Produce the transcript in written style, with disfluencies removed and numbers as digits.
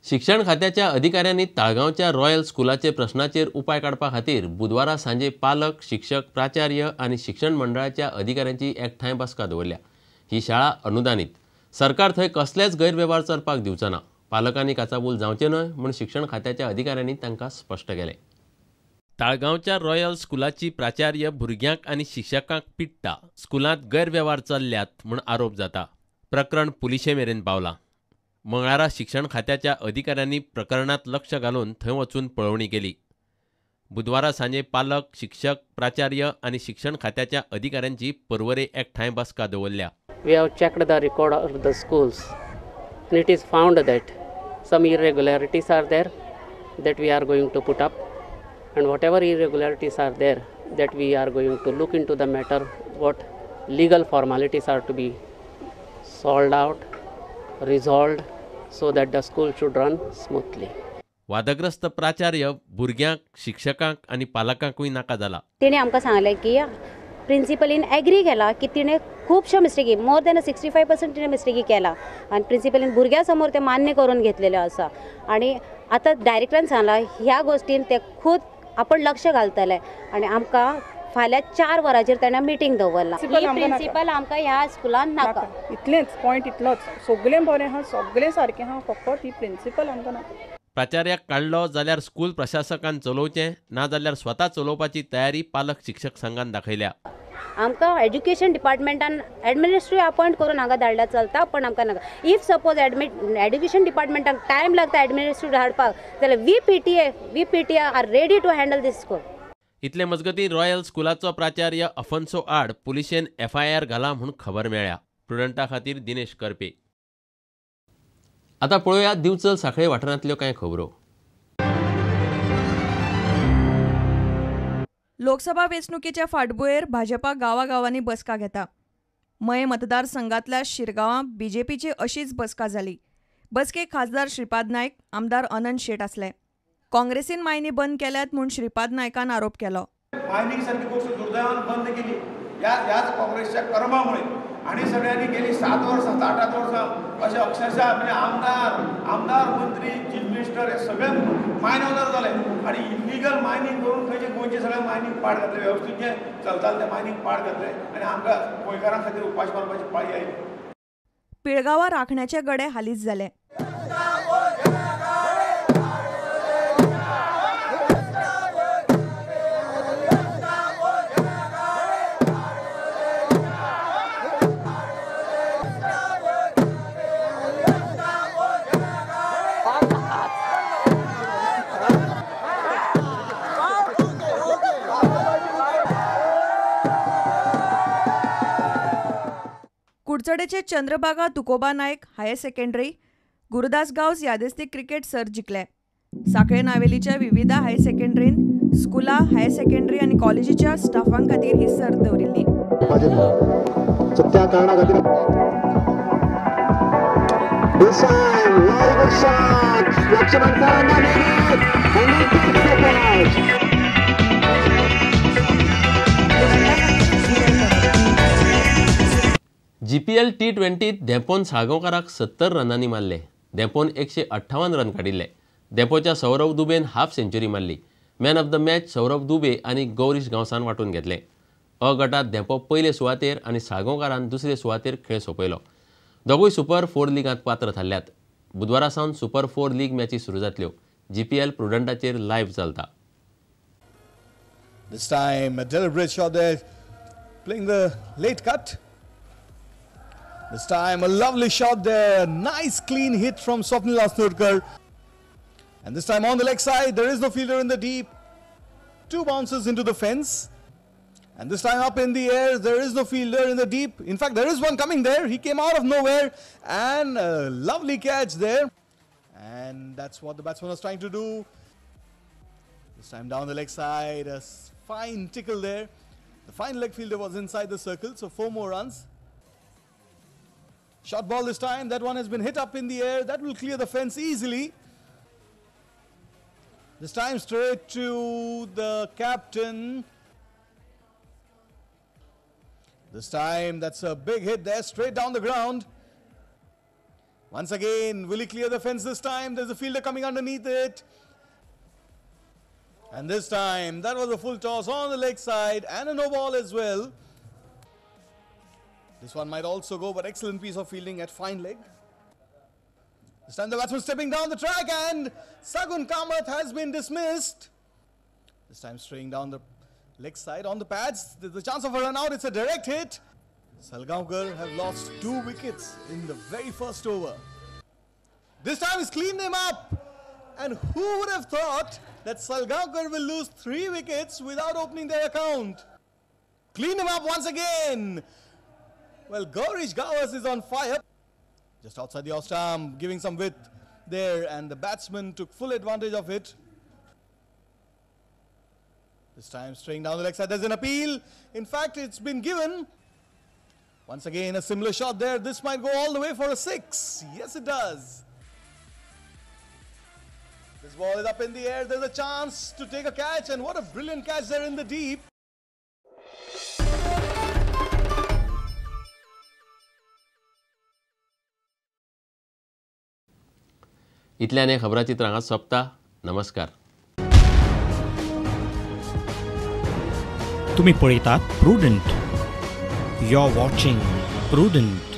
शिक्षण खात्याच्या अधिकाऱ्यांनी ताळगांवच्या रॉयल स्कुलाचे प्रश्नाचेर उपाय काडपा खातीर बुधवारा सांजे पालक, शिक्षक, प्राचार्य आणि शिक्षण मंडळाच्या अधिकाऱ्यांची एकठांय बसका दवरल्या। ही शाळा अनुदानित, सरकार थंय कसलेच गैरव्यवहार चलपाक दिवचो ना, पालकांनी काचाबूल जावचे न्हय म्हूण शिक्षण खात्याच्या अधिकाऱ्यांनी तांकां स्पश्ट केलें। ताळगांवच्या रॉयल स्कुलाची प्राचार्य भुरग्यांक आनी शिक्षकांक पिट्टा, स्कुलांत गैरव्यवहार चल्ल्यात म्हूण आरोप जाता। प्रकरण पुलिशे मेरेन पावलां। मंगळारा शिक्षण खात्याच्या अधिकाऱ्यांनी प्रकरणात लक्ष घालून थंय वचून पळवणी केली। बुधवारा सांजे पालक, शिक्षक, प्राचार्य आणि शिक्षण खात्याच्या अधिकाऱ्यांची पर्वरे एकठांय बसका दवरल्या। We have checked the record of the schools and it is found that some irregularities are there that we are going to put up, and whatever irregularities are there that we are going to look into the matter, what legal formalities are to be solved out, resolved, so that the school should run smoothly. वादग्रस्त प्राचार्य भुरग्यांक, शिक्षकांक आणि पालकांकूय नाका जाला। तिने आमकां सांगलें की प्रिंसिपलीन एग्री केला की तिने खूबश्यो मिस्टेकी, मोर दॅन 65% तिने मिस्टेकी केला आणि प्रिंसिपलीन भुरग्यां समोर ते मान्य करून घेतलेले आसा। आणि आता डायरेक्टरान सांगला ह्या गोष्टीन ते खूद आपण लक्ष घालतले आणि आमकां फाल्यां 4 वरांचेर ताणें मिटींग दवरला। प्रिंसिपल आमकां ह्या स्कुलान नाका, इतलेंच पॉयंट इतलोच, सगळें बरें आहा, सगळें सारकें आहा, फकत ही प्रिंसिपल आमकां नाका। प्राचार्याक काडलो जाल्यार स्कूल प्रशासकान चलोवचें, ना जाल्यार स्वता चलोवपाची तयारी पालक शिक्षक संघान दाखयल्या। आमकां एज्युकेशन डिपार्टमेंटान एडमिनिस्ट्रेटिव्ह अपॉइंट करून हांगा धाडल्यार चलता, पण आमकां नाका। इफ सपोज एज्युकेशन डिपार्टमेंटाक टायम लागता एडमिनिस्ट्रेटिव्ह धाडपाक, जाल्यार V P T are ready to handle this school. इतले मजगती रॉयल स्कुलाचो प्राचार्य अफोन्सो आड पुलिशेन FIR घाला म्हूण खबर मेळ्ळ्या। प्रुडंटा खातीर दिनेश करपे। आता पळोवया दिवचल सांखळे वाठारांतल्यो कांय खबरो। लोकसभा वेंचणुकेच्या फाटभुंयेर भाजपा गांवांनी बसका घेता। मय मतदारसंघांतल्या शिरगांवां BJPची अशीच बसका जाली। बसकेक खासदार श्रीपाद नायक, आमदार अनंत शेट आसले। काँग्रेसीन मायनी बंद केल्यात म्हूण श्रीपाद नायकान आरोप केलो। मायनिंग सारखी गोष्ट दुर्दैवानं बंद केली याच काँग्रेसच्या कर्मामुळे, आणि सगळ्यांनी गेली 7 वर्सां 8 वर्सां अशें अक्षरशः म्हणजे आमदार मंत्री, चीफ मिनिस्टर हे सगळे मायन ओनर जाले आणि इलिगल मायनिंग करून खंयचे गोंयचे सगळे मायनिंग पाड घातले, वेवस्थीत जे चलताले ते मायनिंग पाड घातले आणि आमकां गोंयकारां खातीर उपास मारपाची पाळी आयली। पिळगांवां राखण्याचे गडे हालींच जाले। कुडचडेचे चंद्रभागा तुकोबा नायक हायर सेकंडरी, गुरुदासगांव यादस्तीक क्रिकेट सर्त जिखले। सांखळे नावेलीच्या विविध हायर सेकंडरीन स्कुलां, हायर सेकंडरी आनी कॉलेजीच्या स्टाफां खातीर ही सर्त दवरिल्ली। GPL T20 डेपोन साळगांवकाराक 70 रनांनी मारले। डेपोन 158 रन काडिल्ले। डेपोच्या सौरव दुबेन हाफ सेंचुरी मारली। Man of the match Saurav Dubey आणि गौरीश गांवसान वांटून घेतले। अ गटात डेपो पयले सुवातेर आणि साळगांवकारान दुसरे सुवातेर खेळ सोंपयलो। दोगूय सुपर 4 लीगांत पात्र थारल्यात। बुधवारा सावन सुपर 4 लीग मॅची सुरू जातल्यो। GPL प्रुडंटाचेर लायव्ह चलता। This time a deliberate shot there, playing the late cut. This time a lovely shot there, nice clean hit from Swapnil Asnurkar. And this time on the leg side, there is no fielder in the deep. 2 bounces into the fence. And this time up in the air, there is no fielder in the deep. In fact, there is one coming there. He came out of nowhere and a lovely catch there. And that's what the batsman was trying to do. This time down the leg side, a fine tickle there. The fine leg fielder was inside the circle, so 4 more runs. Short ball this time, that one has been hit up in the air. That will clear the fence easily. This time straight to the captain. This time that's a big hit there, straight down the ground. Once again, will he clear the fence this time? There's a fielder coming underneath it. And this time, that was a full toss on the leg side and a no ball as well. This one might also go, but excellent piece of fielding at fine leg. This time the batsman stepping down the track and Sagun Kamath has been dismissed. This time straying down the leg side on the pads. There's a chance of a run out. It's a direct hit. Salgaonkar have lost 2 wickets in the very first over. This time he's cleaned them up. And who would have thought that Salgaonkar will lose 3 wickets without opening their account? Clean him up once again. Well, Gaurish Gawas is on fire. Just outside the off stump, giving some width there, and the batsman took full advantage of it. This time straying down the leg side, there's an appeal. In fact, it's been given. Once again, a similar shot there. This might go all the way for a 6. Yes, it does. This ball is up in the air. There's a chance to take a catch, and what a brilliant catch there in the deep. इतल्याने खबराची तरंगात सोंपता. नमस्कार. तुम्ही पळयतात Prudent. You are watching prudent.